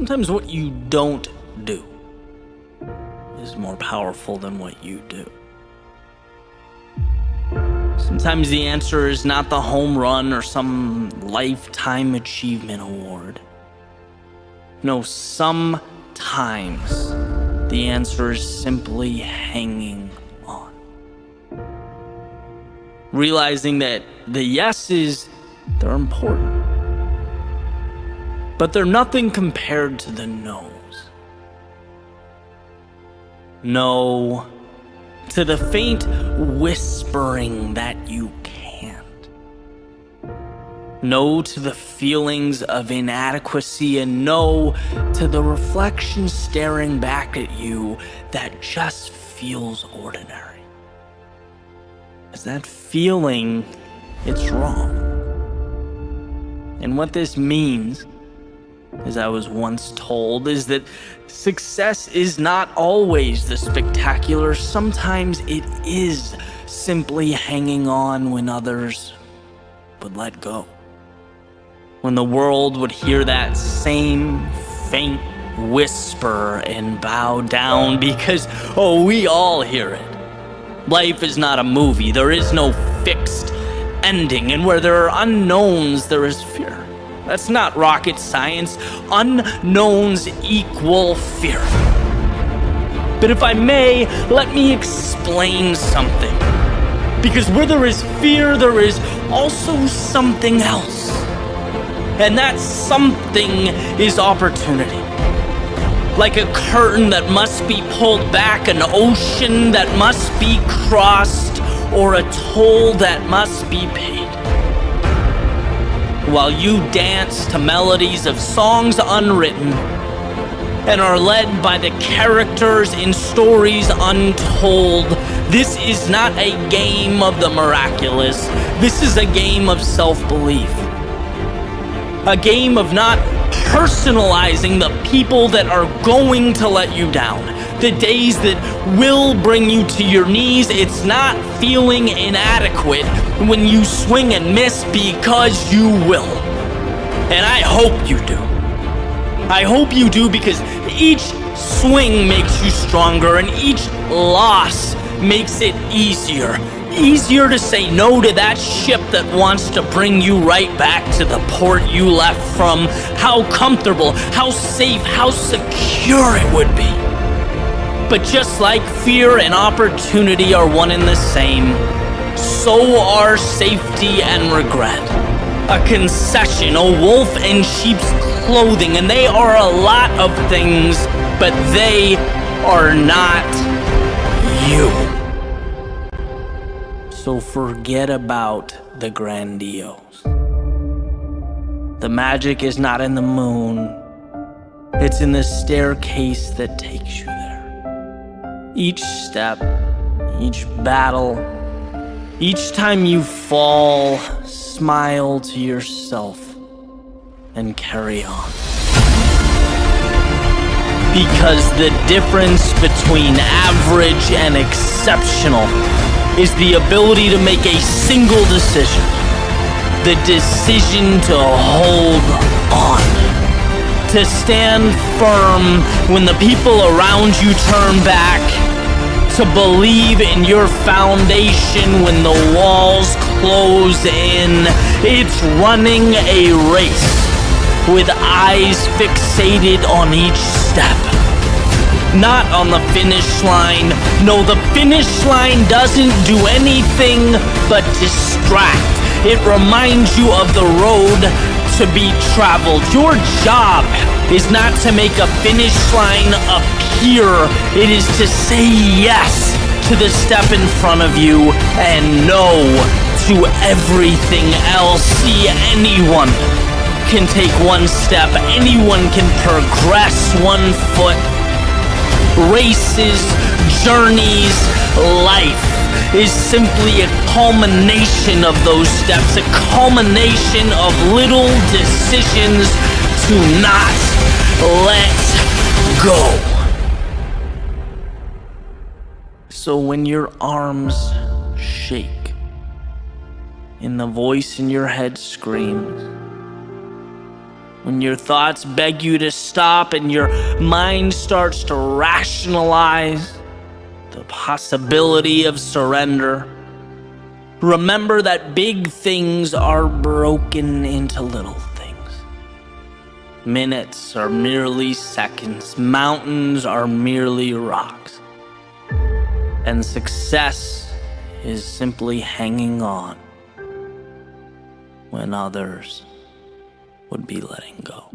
sometimes what you don't do is more powerful than what you do. Sometimes the answer is not the home run or some lifetime achievement award. No, sometimes the answer is simply hanging on. Realizing that the yeses, they're important, but they're nothing compared to the no's. No to the faint whispering that you can't. No to the feelings of inadequacy, and no to the reflection staring back at you that just feels ordinary. As that feeling, it's wrong. And what this means, as I was once told, is that success is not always the spectacular. Sometimes it is simply hanging on when others would let go. When the world would hear that same faint whisper and bow down, because, oh, we all hear it. Life is not a movie. There is no fixed ending, and where there are unknowns, there is fear. That's not rocket science. Unknowns equal fear. But if I may, let me explain something. Because where there is fear, there is also something else. And that something is opportunity. Like a curtain that must be pulled back, an ocean that must be crossed, or a toll that must be paid. While you dance to melodies of songs unwritten and are led by the characters in stories untold, this is not a game of the miraculous. This is a game of self-belief. A game of not personalizing the people that are going to let you down. The days that will bring you to your knees. It's not feeling inadequate when you swing and miss, because you will. And I hope you do. I hope you do, because each swing makes you stronger, and each loss makes it easier. Easier to say no to that ship that wants to bring you right back to the port you left from. How comfortable, how safe, how secure it would be. But just like fear and opportunity are one and the same, so are safety and regret. A concession, a wolf in sheep's clothing, and they are a lot of things, but they are not you. So forget about the grandiose. The magic is not in the moon. It's in the staircase that takes you there. Each step, each battle, each time you fall, smile to yourself and carry on. Because the difference between average and exceptional is the ability to make a single decision. The decision to hold on. To stand firm when the people around you turn back. To believe in your foundation when the walls close in. It's running a race with eyes fixated on each step. Not on the finish line. No, the finish line doesn't do anything but distract. It reminds you of the road to be traveled. Your job is not to make a finish line appear. It is to say yes to the step in front of you and no to everything else. See, anyone can take one step. Anyone can progress one foot. Races, journeys, life is simply a culmination of those steps, a culmination of little decisions to not let go. So when your arms shake and the voice in your head screams, When your thoughts beg you to stop and your mind starts to rationalize the possibility of surrender, remember that big things are broken into little things. Minutes are merely seconds. Mountains are merely rocks. And success is simply hanging on when others would be letting go.